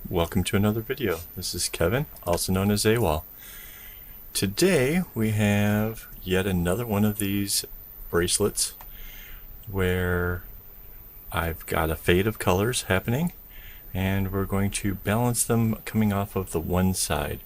Welcome to another video. This is Kevin, also known as AKAAWOL. Today we have yet another one of these bracelets where I've got a fade of colors happening and we're going to balance them coming off of the one side.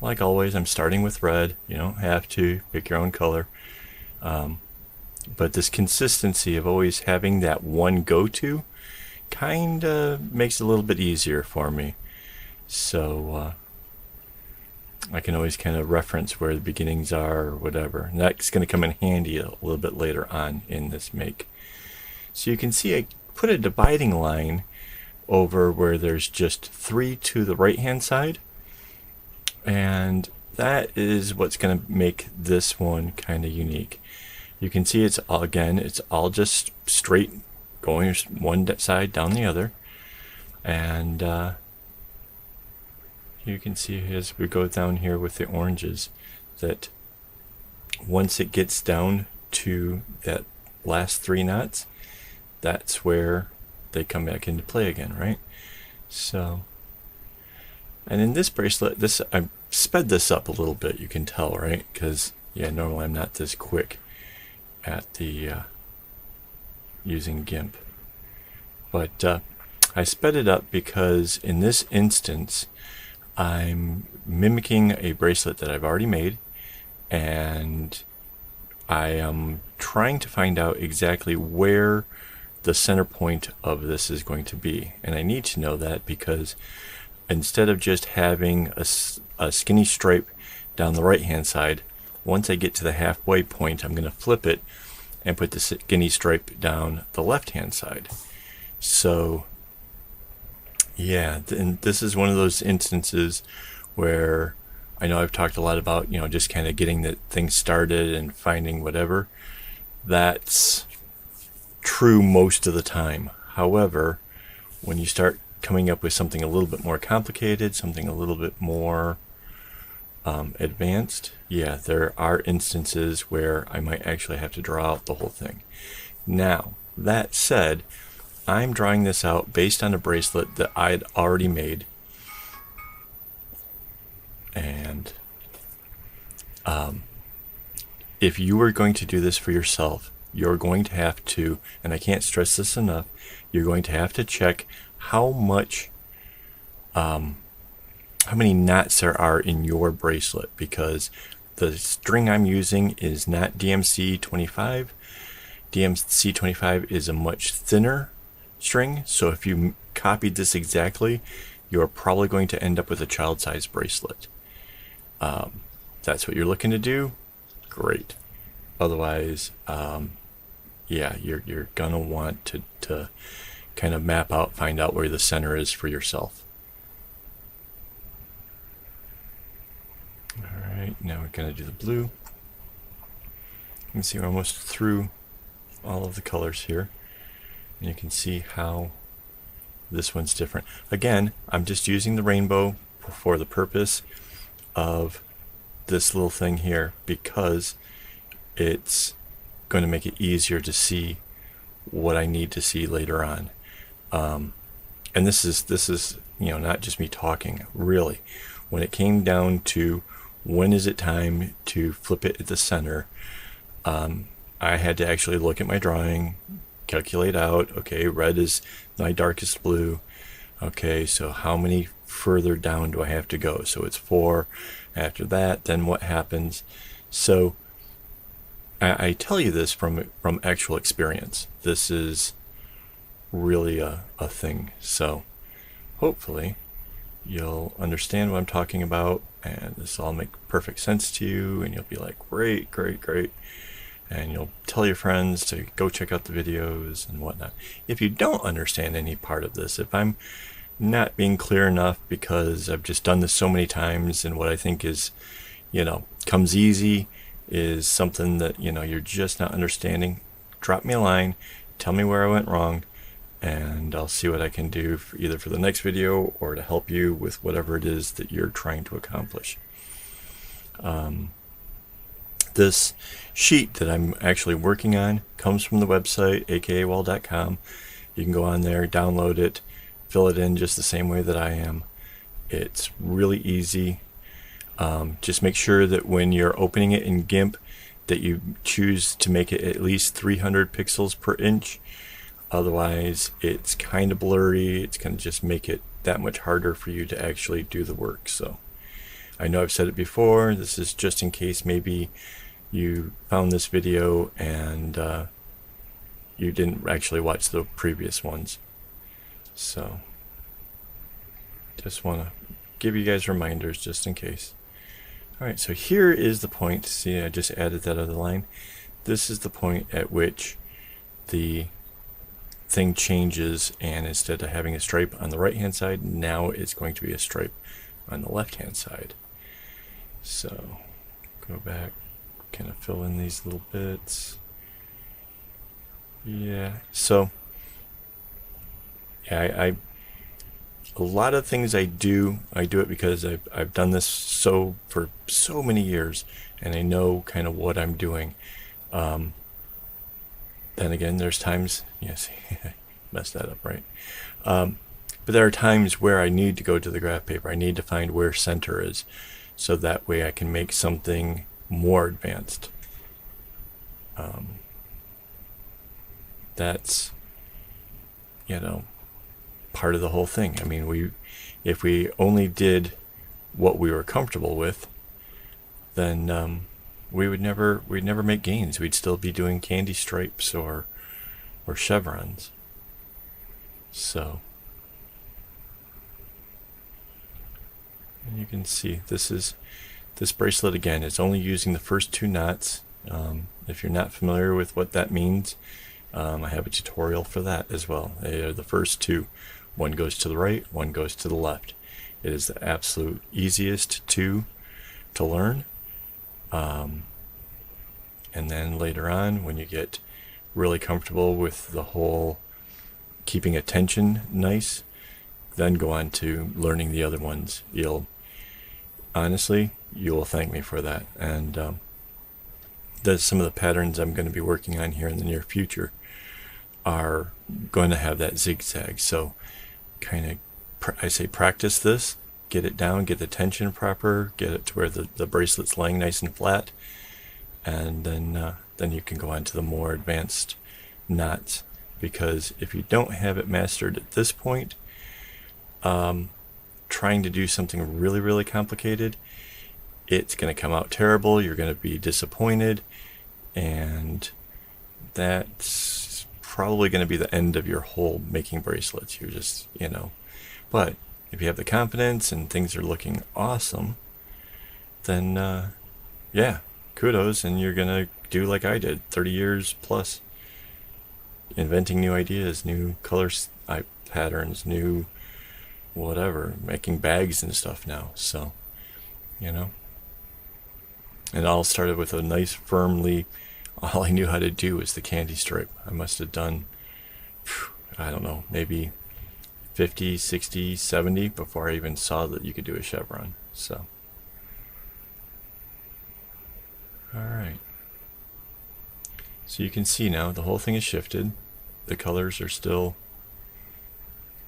Like always, I'm starting with red. You don't have to pick your own color. But this consistency of always having that one go-to kind of makes it a little bit easier for me. So I can always kind of reference where the beginnings are or whatever. And that's going to come in handy a little bit later on in this make. So you can see I put a dividing line over where there's just 3 to the right hand side. And that is what's going to make this one kind of unique. You can see it's all just straight going one side down the other, and you can see as we go down here with the oranges that once it gets down to that last 3 knots, that's where they come back into play again, right? So, and in this bracelet, I sped this up a little bit, you can tell, right? Because yeah, normally I'm not this quick at the using GIMP, but I sped it up because in this instance I'm mimicking a bracelet that I've already made, and I am trying to find out exactly where the center point of this is going to be, and I need to know that because instead of just having a skinny stripe down the right hand side, once I get to the halfway point, I'm going to flip it and put the skinny stripe down the left hand side. So yeah, and this is one of those instances where I know I've talked a lot about, just kind of getting the thing started and finding whatever. That's true most of the time. However, when you start coming up with something a little bit more complicated, something a little bit more advanced, yeah, there are instances where I might actually have to draw out the whole thing. Now, that said, I'm drawing this out based on a bracelet that I'd already made, and if you are going to do this for yourself, you're going to have to, and I can't stress this enough, you're going to have to check how many knots there are in your bracelet, because the string I'm using is not DMC 25. DMC 25 is a much thinner string, so if you copied this exactly, you're probably going to end up with a child-sized bracelet. That's what you're looking to do, great. Otherwise, yeah, you're gonna want to kind of map out, find out where the center is for yourself. Alright, now we're going to do the blue. You can see we're almost through all of the colors here. And you can see how this one's different. Again, I'm just using the rainbow for the purpose of this little thing here, because it's going to make it easier to see what I need to see later on. And this is not just me talking, really. When it came down to when is it time to flip it at the center, I had to actually look at my drawing, calculate out, okay, red is my darkest blue. Okay, so how many further down do I have to go? So it's 4. After that, then what happens? So I tell you this from actual experience. This is really a thing. So hopefully you'll understand what I'm talking about, and this will all make perfect sense to you, and you'll be like, great, great, great. And you'll tell your friends to go check out the videos and whatnot. If you don't understand any part of this, if I'm not being clear enough because I've just done this so many times, and what I think is, comes easy is something that, you're just not understanding, drop me a line, tell me where I went wrong, and I'll see what I can do either for the next video or to help you with whatever it is that you're trying to accomplish. This sheet that I'm actually working on comes from the website akaawol.com. You can go on there, download it, fill it in just the same way that I am. It's really easy. Just make sure that when you're opening it in GIMP that you choose to make it at least 300 pixels per inch. Otherwise it's kind of blurry. It's going to just make it that much harder for you to actually do the work. So I know I've said it before, this is just in case maybe you found this video and you didn't actually watch the previous ones. So just want to give you guys reminders just in case. Alright, so here is the point. See, I just added that other line. This is the point at which the thing changes, and instead of having a stripe on the right hand side, now it's going to be a stripe on the left hand side. So go back, kind of fill in these little bits. Yeah, so yeah, a lot of things I do it because I've done this for so many years, and I know kind of what I'm doing. Then again, there's times, yes, messed that up, right? But there are times where I need to go to the graph paper. I need to find where center is, so that way I can make something more advanced. That's, you know, part of the whole thing. I mean, if we only did what we were comfortable with, then we'd never make gains. We'd still be doing candy stripes or chevrons. So, and you can see this bracelet again is only using the first 2 knots. If you're not familiar with what that means, I have a tutorial for that as well. They are the first 2. One goes to the right, one goes to the left. It is the absolute easiest to learn. And then later on, when you get really comfortable with the whole keeping attention nice, then go on to learning the other ones. Honestly, you'll thank me for that. And that's some of the patterns I'm going to be working on here in the near future are going to have that zigzag. So kind of, I say practice this, get it down, get the tension proper, get it to where the bracelet's laying nice and flat, and then you can go on to the more advanced knots. Because if you don't have it mastered at this point, trying to do something really, really complicated, it's going to come out terrible. You're going to be disappointed, and that's probably going to be the end of your whole making bracelets. You're just, but if you have the confidence and things are looking awesome, then yeah, kudos, and you're going to do like I did, 30 years plus, inventing new ideas, new colors, patterns, new whatever, making bags and stuff now. So, it all started with a nice firmly, all I knew how to do was the candy stripe. I must have done, I don't know, maybe 50, 60, 70 before I even saw that you could do a chevron. So, alright. So you can see now the whole thing is shifted. The colors are still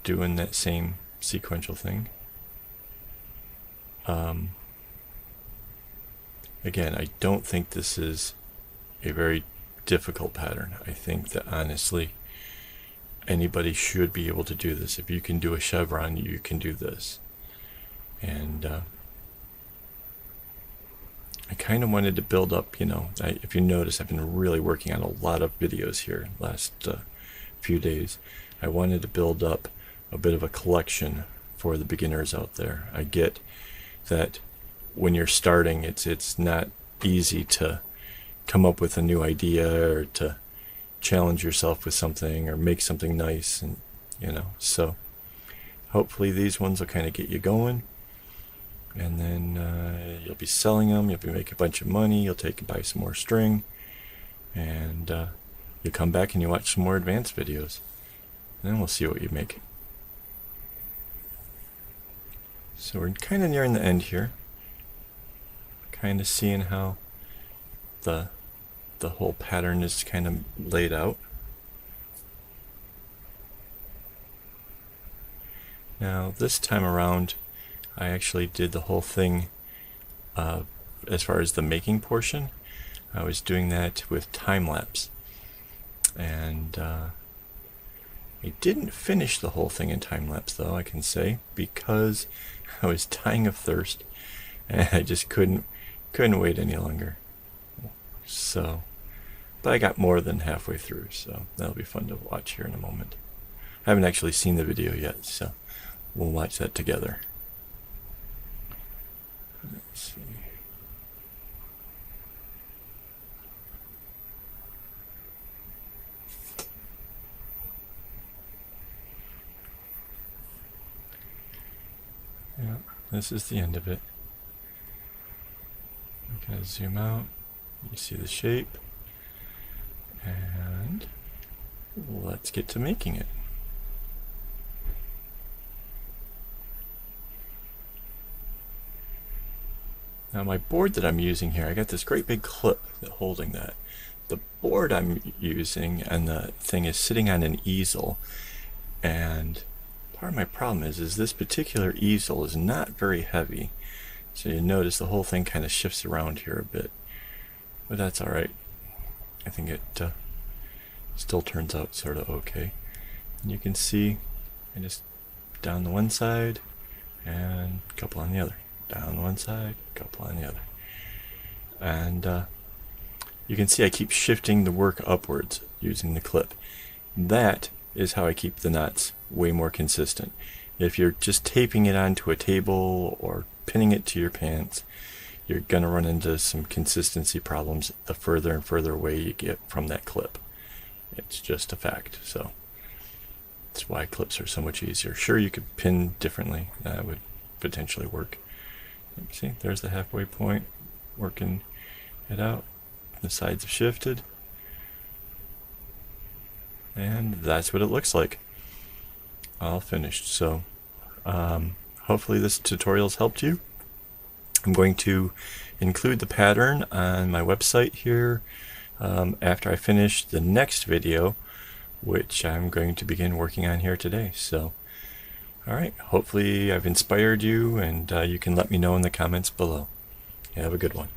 doing that same sequential thing. Again, I don't think this is a very difficult pattern. I think that honestly anybody should be able to do this. If you can do a chevron, you can do this. And I kind of wanted to build up, if you notice, I've been really working on a lot of videos here last few days. I wanted to build up a bit of a collection for the beginners out there. I get that when you're starting, it's not easy to come up with a new idea or to challenge yourself with something or make something nice, and so hopefully these ones will kind of get you going, and then you'll be selling them, you'll be making a bunch of money, you'll take and buy some more string, and you'll come back and you watch some more advanced videos, and then we'll see what you make. So we're kind of nearing the end here, kind of seeing how the whole pattern is kind of laid out. Now this time around I actually did the whole thing as far as the making portion. I was doing that with time-lapse, and I didn't finish the whole thing in time-lapse though, I can say, because I was dying of thirst and I just couldn't wait any longer. So, but I got more than halfway through, so that'll be fun to watch here in a moment. I haven't actually seen the video yet, so we'll watch that together. Let's see. Yeah, this is the end of it. I'm going to zoom out. You see the shape. And let's get to making it. Now my board that I'm using here, I got this great big clip holding that. The board I'm using and the thing is sitting on an easel, and part of my problem is this particular easel is not very heavy, so you notice the whole thing kind of shifts around here a bit, but that's alright. I think it still turns out sort of okay. And you can see I just down the one side and a couple on the other, down one side, a couple on the other, and you can see I keep shifting the work upwards using the clip. That is how I keep the knots way more consistent. If you're just taping it onto a table or pinning it to your pants, you're going to run into some consistency problems the further and further away you get from that clip. It's just a fact. So that's why clips are so much easier. Sure, you could pin differently. That would potentially work. See, there's the halfway point, working it out. The sides have shifted. And that's what it looks like. All finished. So hopefully this tutorial's helped you. I'm going to include the pattern on my website here after I finish the next video, which I'm going to begin working on here today. So, alright, hopefully I've inspired you, and you can let me know in the comments below. You have a good one.